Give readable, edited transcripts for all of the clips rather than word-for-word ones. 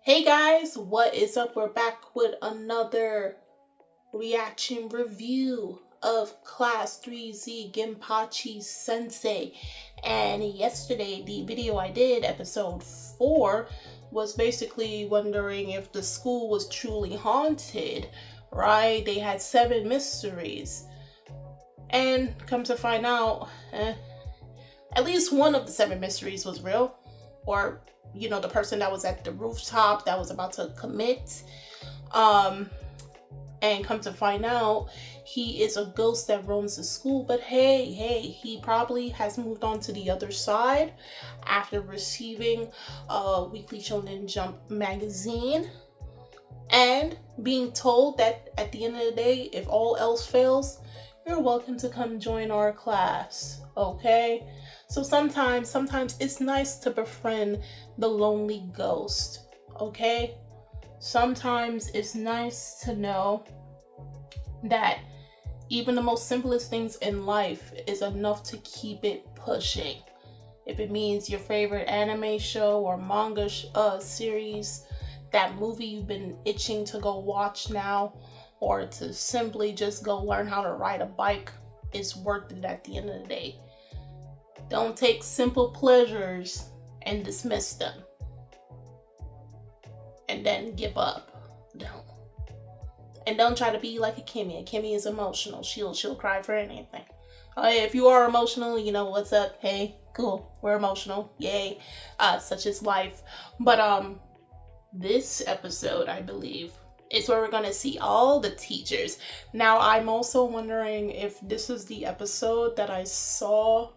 Hey guys, what is up? We're back with another reaction review of Class 3Z Ginpachi-Sensei. And yesterday, the video I did, episode 4, was basically wondering if the school was truly haunted, right? They had 7 mysteries. And come to find out, at least one of the 7 mysteries was real. Or, the person that was at the rooftop that was about to commit. And come to find out, he is a ghost that roams the school. But hey, he probably has moved on to the other side after receiving a Weekly Shonen Jump magazine and being told that at the end of the day, if all else fails, you're welcome to come join our class, okay? So sometimes it's nice to befriend the lonely ghost, okay? Sometimes it's nice to know that even the most simplest things in life is enough to keep it pushing. If it means your favorite anime show or manga series, that movie you've been itching to go watch now, or to simply just go learn how to ride a bike, is worth it at the end of the day. Don't take simple pleasures and dismiss them and then give up. Don't. And don't try to be like a Kimmy. Kimmy is emotional. She'll cry for anything. If you are emotional, you know what's up. Hey, cool. We're emotional. Yay. Such is life. But this episode, I believe, is where we're gonna see all the teachers. Now, I'm also wondering if this is the episode that I saw.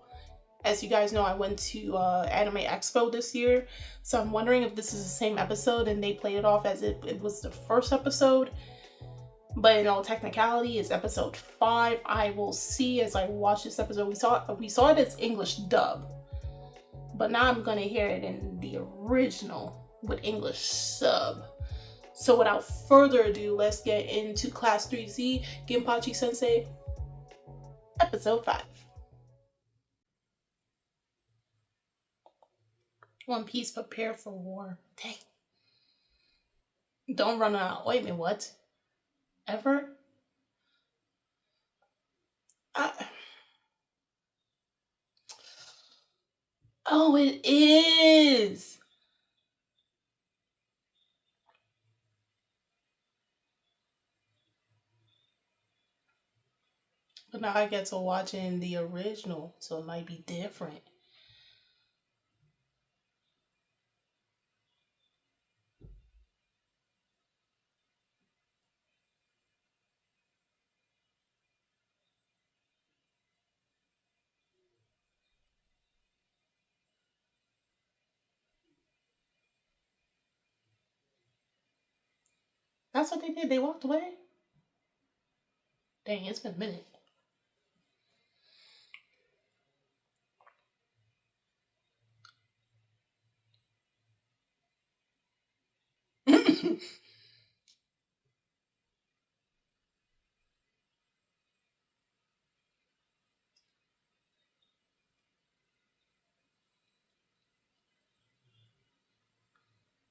As you guys know, I went to Anime Expo this year, so I'm wondering if this is the same episode and they played it off as if it was the first episode. But in all technicality, it's episode 5. I will see as I watch this episode. We saw it as English dub, but now I'm gonna hear it in the original with English sub. So without further ado, let's get into Class 3Z Ginpachi-Sensei, episode 5. One Piece, prepare for war. Dang. Don't run out. Wait a minute, what? Ever? Oh, it is! But now I get to watch it in the original, so it might be different. That's what they did. They walked away. Dang, it's been a minute.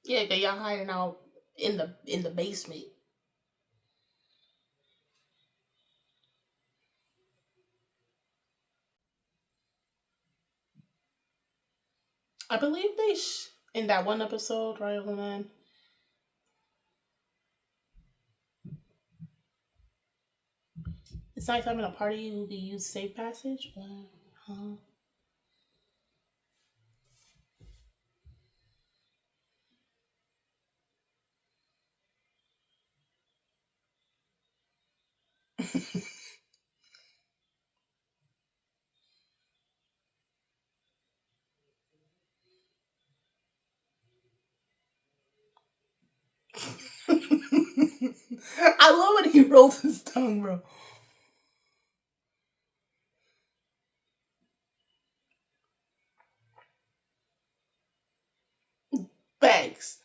Yeah, cause y'all hiding out in the basement. I believe in that one episode, right, man? It's nice having a party who can use safe passage, but I love when he rolls his tongue, bro. Thanks.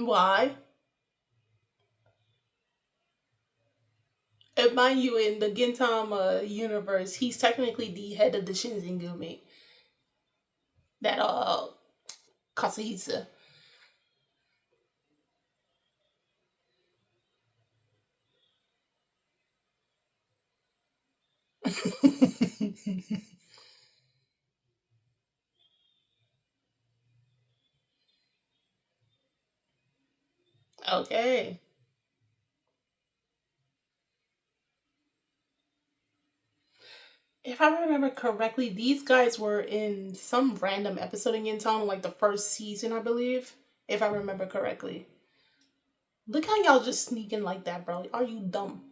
Why? And mind you, in the Gintama universe, he's technically the head of the Shinzengumi. That Kasahisa. Okay. If I remember correctly, these guys were in some random episode in Gintama, like the first season, I believe. If I remember correctly. Look how y'all just sneaking like that, bro. Are you dumb?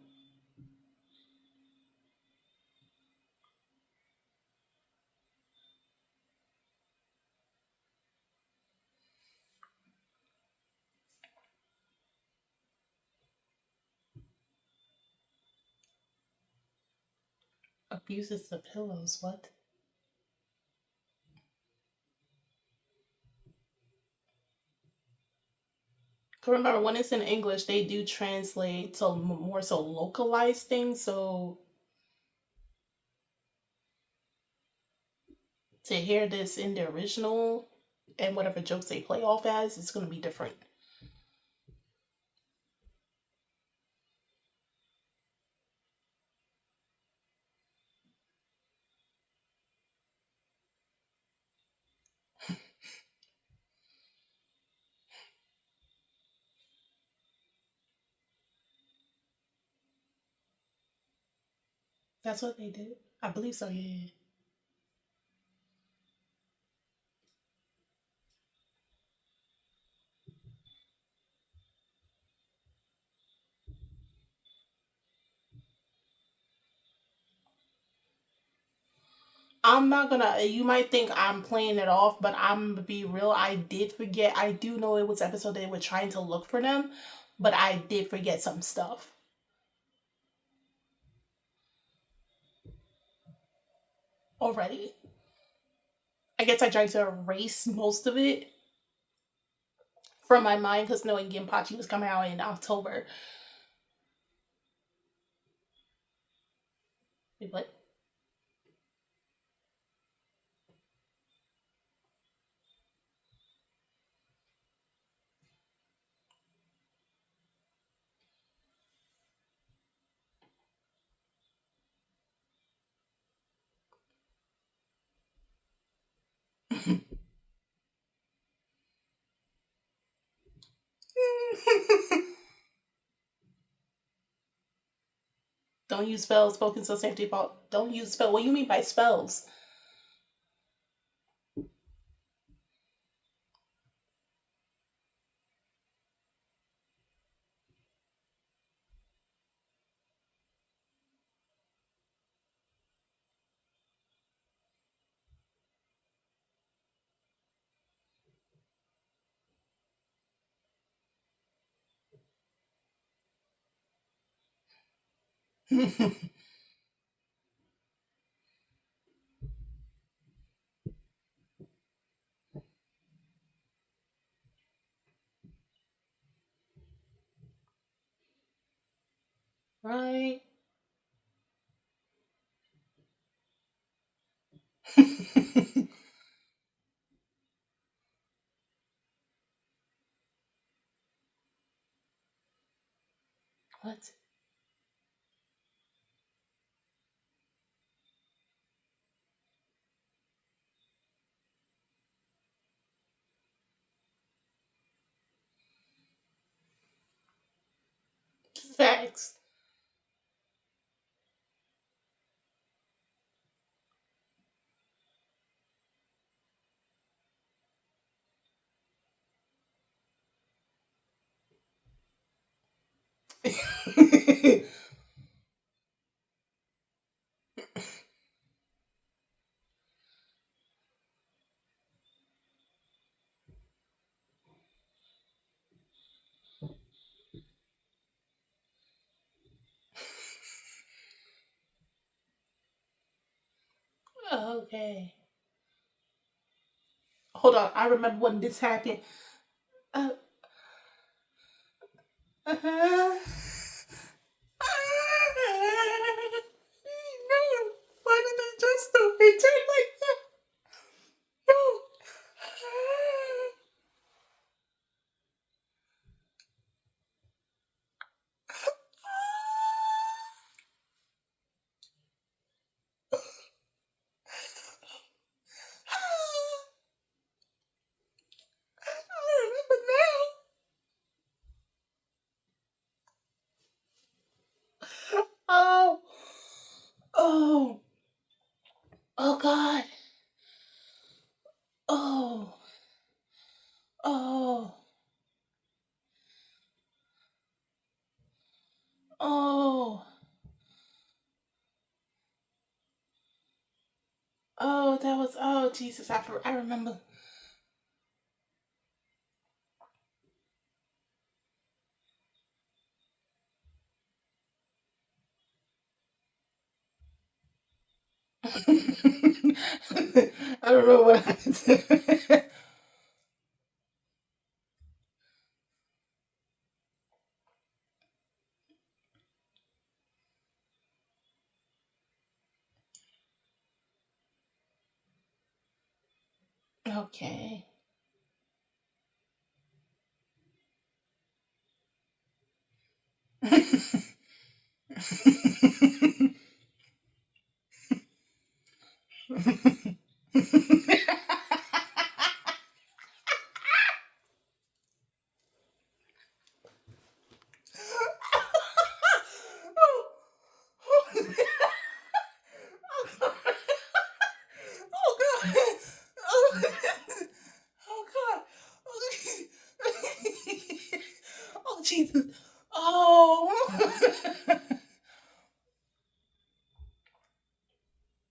Abuses the pillows. What? 'Cause remember, when it's in English, they do translate to more so localized things. So to hear this in the original and whatever jokes they play off as, it's going to be different. That's what they did. I believe so. Yeah. I'm not gonna. You might think I'm playing it off, but I'm gonna be real. I did forget. I do know it was episode they were trying to look for them, but I did forget some stuff already. I guess I tried to erase most of it from my mind because knowing Ginpachi was coming out in October. But don't use spells. Spoken so safety fault. Don't use spell. What do you mean by spells? Right. What? Facts. Okay. Hold on. I remember when this happened. Uh, Uh-huh. No, why did they just do it turn like that? No. I remember now. Oh, oh, oh God. Oh, oh, oh, oh, that was, oh, Jesus, I remember. I remember what happened. Okay. Oh, oh God. Oh, oh God. Oh Jesus. Oh.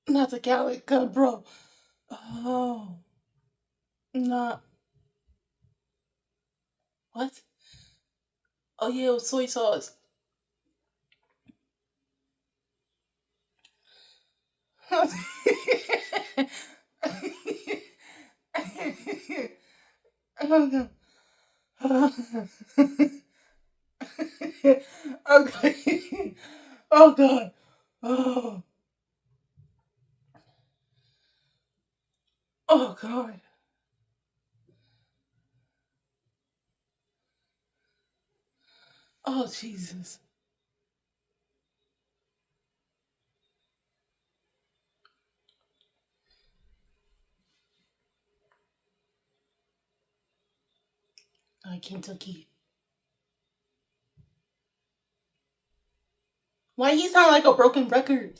Not the Gallic gun, bro. Oh. Not what? Oh yeah, it was soy sauce. Oh no. Okay. Oh God. Oh. Oh God. Oh Jesus. Kentucky. Why he sound like a broken record?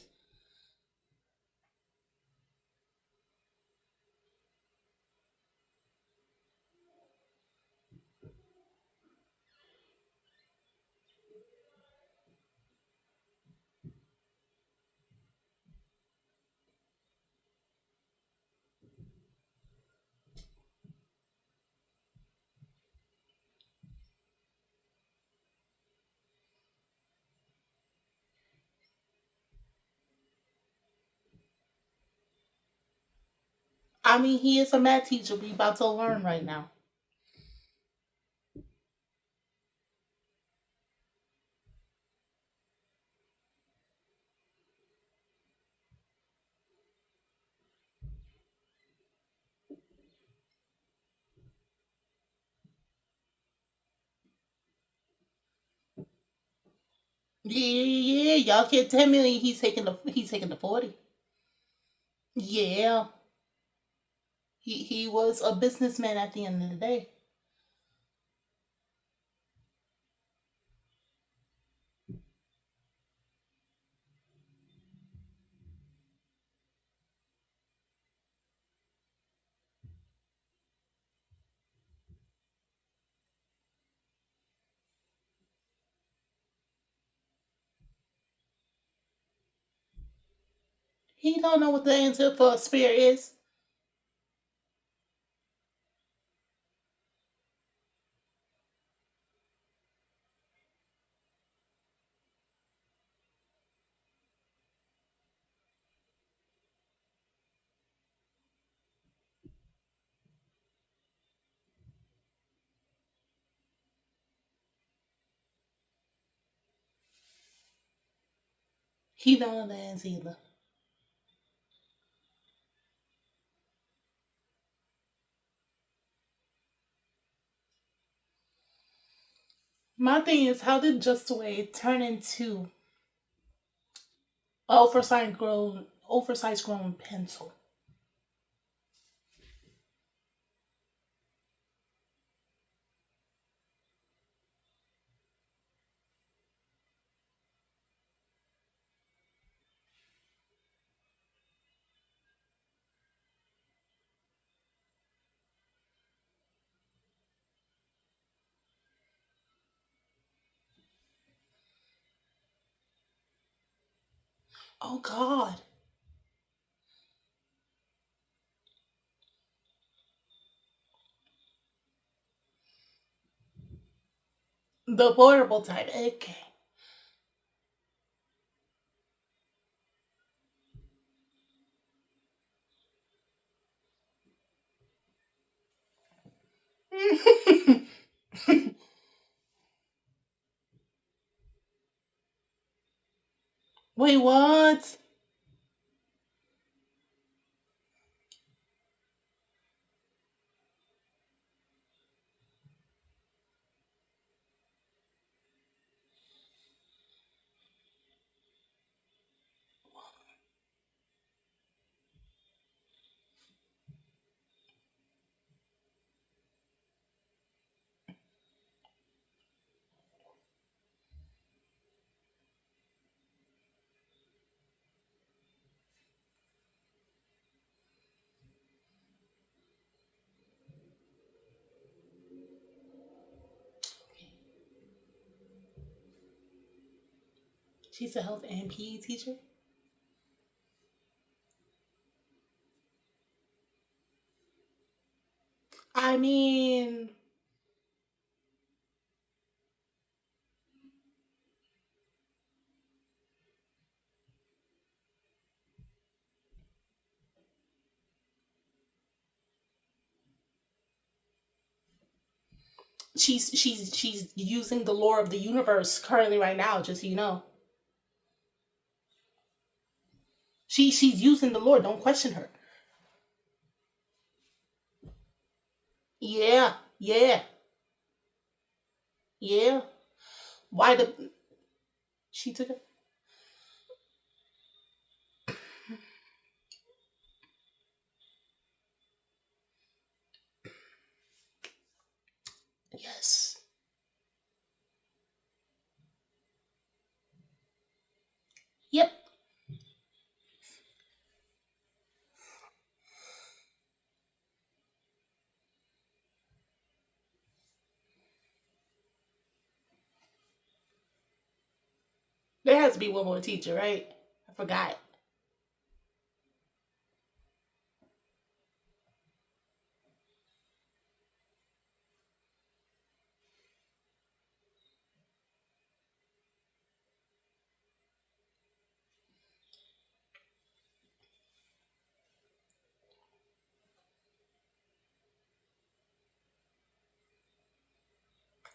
I mean, he is a math teacher. We about to learn right now. Yeah, y'all get 10 million. He's taking the 40. Yeah, he was a businessman at the end of the day. He don't know what the answer for a spear is. He don't dance either. My thing is, how did Just Wait turn into oversized grown pencil? Oh God, the portable type. Okay. Wait, what? She's a health and PE teacher. I mean, she's using the lore of the universe currently right now. Just so you know, she's using the lore. Don't question her. Yeah, yeah, yeah. Why the she took it? Yes. Yep. There has to be one more teacher, right? I forgot.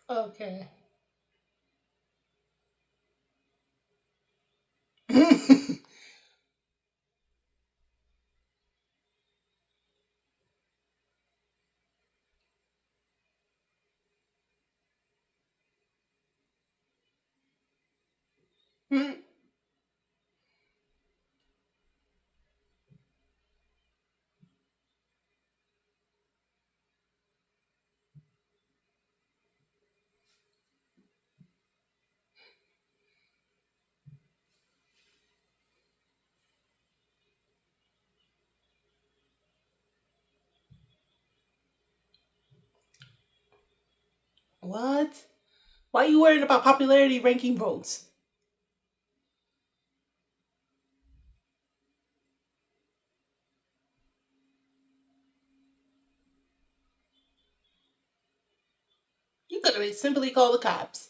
Okay. What? Why are you worried about popularity ranking votes? You could have simply called the cops.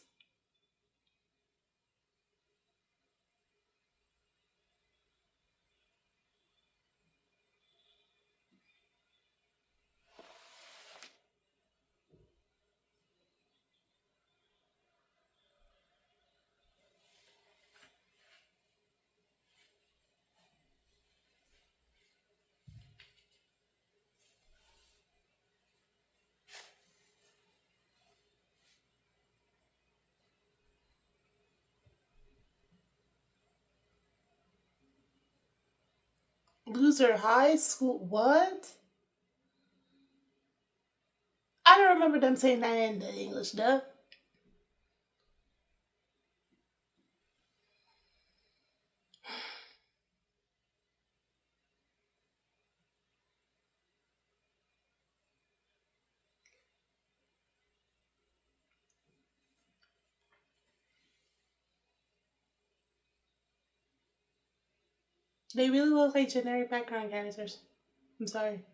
Loser High School. What? I don't remember them saying that in the English dub. They really look like generic background characters. I'm sorry.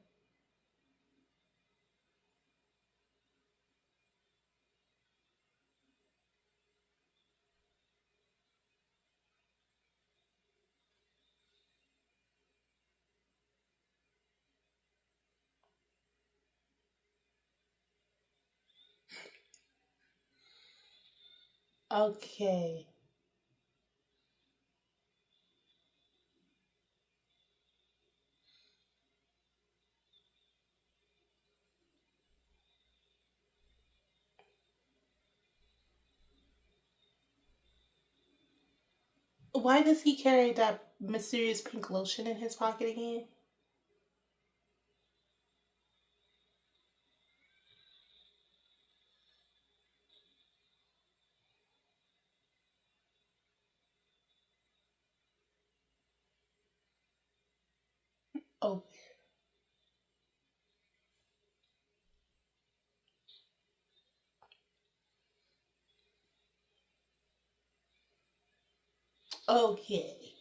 Okay. Why does he carry that mysterious pink lotion in his pocket again? Oh, okay.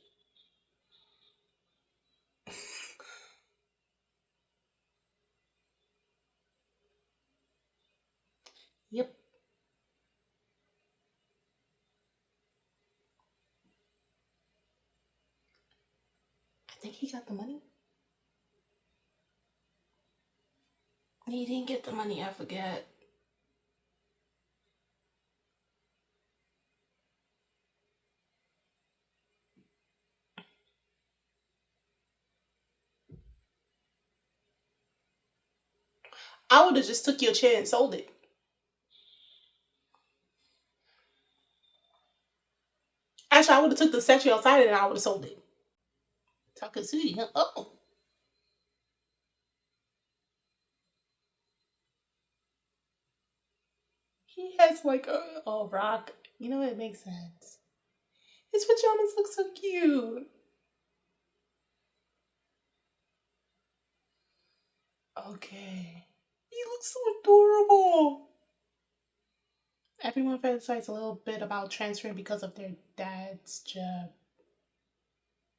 Yep. I think he got the money. He didn't get the money, I forget. I would have just took your chair and sold it. Actually, I would have took the statue outside and I would have sold it. Takasugi, huh? Oh. He has like a rock. You know, it makes sense. His pajamas look so cute. Okay. He looks so adorable. Everyone fantasizes a little bit about transferring because of their dad's job.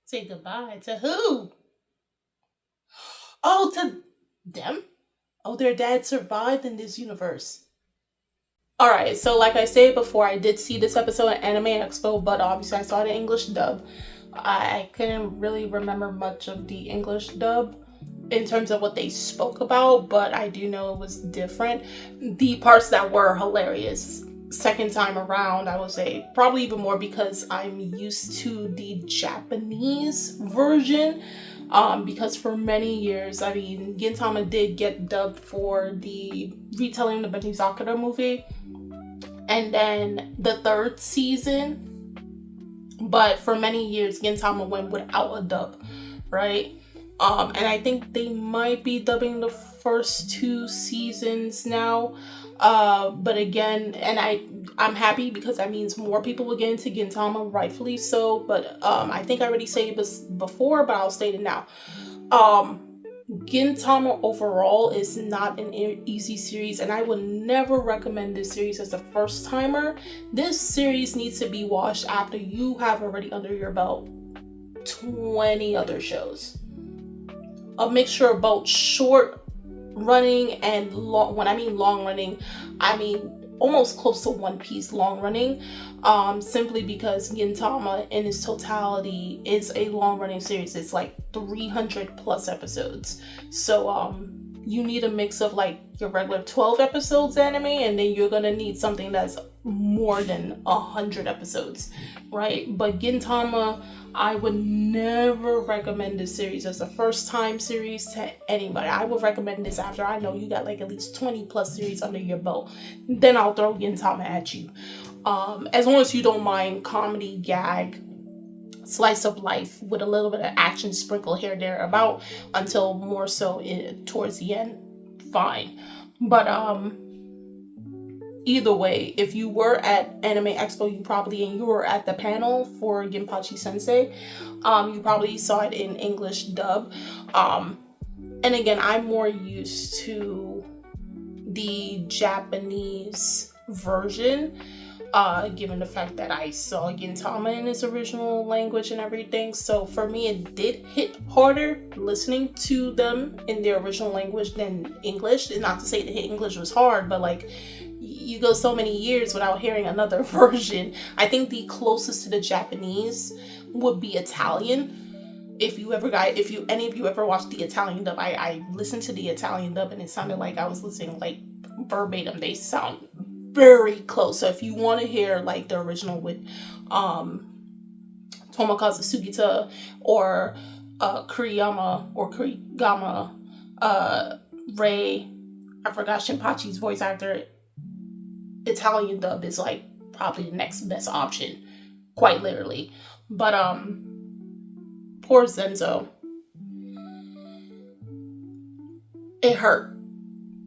Say goodbye to who? Oh, to them? Oh, their dad survived in this universe. Alright, so like I said before, I did see this episode at Anime Expo, but obviously I saw the English dub. I couldn't really remember much of the English dub in terms of what they spoke about, but I do know it was different. The parts that were hilarious second time around, I would say probably even more because I'm used to the Japanese version. Because for many years, I mean, Gintama did get dubbed for the retelling of the Benny Sakura movie, and then the third season. But for many years, Gintama went without a dub, right? And I think they might be dubbing the first two seasons now. But again, and I'm happy because that means more people will get into Gintama, rightfully so. But I think I already said this before, but I'll state it now. Um, Gintama overall is not an easy series, and I would never recommend this series as a first timer. This series needs to be watched after you have already under your belt 20 other shows. A mixture of both short running and long. When I mean long running, I mean almost close to One Piece long running, simply because Gintama in its totality is a long running series. It's like 300 plus episodes. So you need a mix of like your regular 12 episodes anime, and then you're gonna need something that's more than 100 episodes, right? But Gintama, I would never recommend this series as a first time series to anybody. I would recommend this after I know you got like at least 20 plus series under your belt. Then I'll throw Gintama at you. As long as you don't mind comedy, gag, slice of life with a little bit of action sprinkled here and there about, until more so towards the end. Fine. But either way, if you were at Anime Expo, you were at the panel for Ginpachi-Sensei, you probably saw it in English dub. And again, I'm more used to the Japanese version, given the fact that I saw Gintama in its original language and everything. So for me, it did hit harder listening to them in their original language than English. And not to say that English was hard, but like, you go so many years without hearing another version. I think the closest to the Japanese would be Italian. If any of you ever watched the Italian dub, I listened to the Italian dub and it sounded like I was listening like verbatim. They sound very close. So if you want to hear like the original with Tomokazu Sugita or Kurigama, Ray, I forgot Shinpachi's voice actor, Italian dub is like probably the next best option, quite literally. But poor Zenzo, it hurt.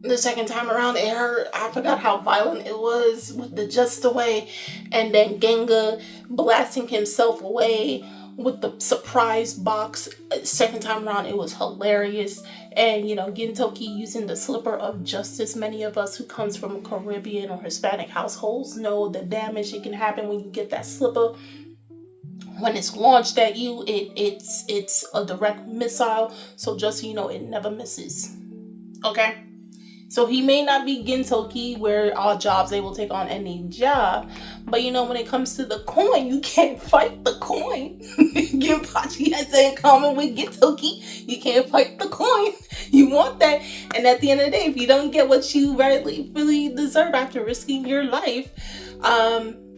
The second time around, it hurt. I forgot how violent it was with the just away, and then Genga blasting himself away with the surprise box. Second time around, it was hilarious. And Gintoki using the slipper of justice. Many of us who comes from Caribbean or Hispanic households know the damage that can happen when you get that slipper. When it's launched at you, it's a direct missile. So just so you know, it never misses. Okay? So he may not be Gintoki, where all jobs they will take on any job. But when it comes to the coin, you can't fight the coin. Ginpachi has that in common with Gintoki. You fight the coin. You want that. And at the end of the day, if you don't get what you really deserve after risking your life,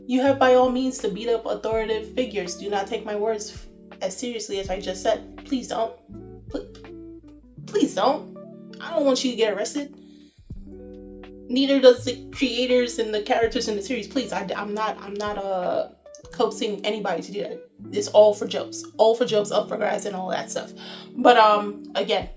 you have by all means to beat up authoritative figures. Do not take my words as seriously as I just said. Please don't. Please don't. I don't want you to get arrested. Neither does the creators and the characters in the series. Please, I'm not coaxing anybody to do that. It's all for jokes, up for grabs, and all that stuff. But again,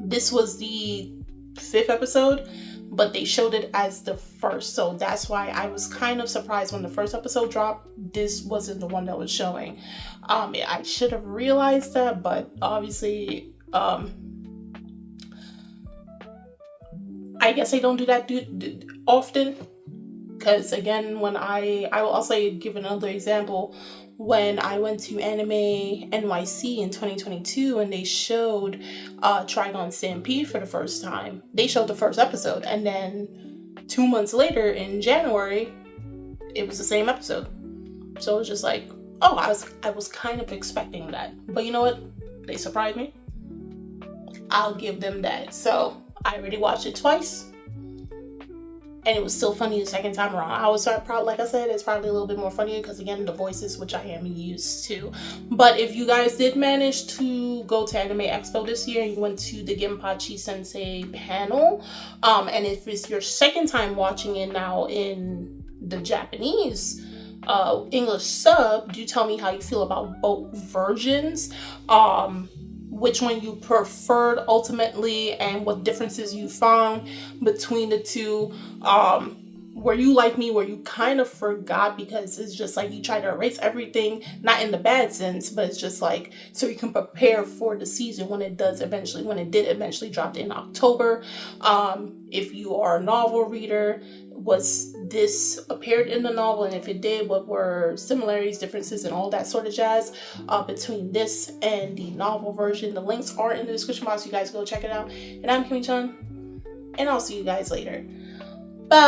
this was the 5th episode, but they showed it as the first, so that's why I was kind of surprised when the first episode dropped. This wasn't the one that was showing. I should have realized that, but obviously, I guess I don't do that often, because again, when I will also give another example. When I went to Anime NYC in 2022 and they showed Trigon Stampede for the first time, they showed the first episode, and then 2 months later in January, it was the same episode. So it was just like, oh, I was kind of expecting that, but you know what? They surprised me. I'll give them that. So I already watched it twice, and it was still funny the second time around. I was probably, like I said, it's probably a little bit more funny because, again, the voices, which I am used to. But if you guys did manage to go to Anime Expo this year and you went to the Ginpachi-Sensei panel, and if it's your second time watching it now in the Japanese English sub, do tell me how you feel about both versions. Which one you preferred ultimately, and what differences you found between the two. Were you like me, where you kind of forgot because it's just like you try to erase everything, not in the bad sense, but it's just like so you can prepare for the season when it did eventually drop in October. If you are a novel reader, was this appeared in the novel, and if it did, what were similarities, differences, and all that sort of jazz between this and the novel version? The links are in the description box. You guys go check it out. And I'm Kimi-chan, and I'll see you guys later. Bye.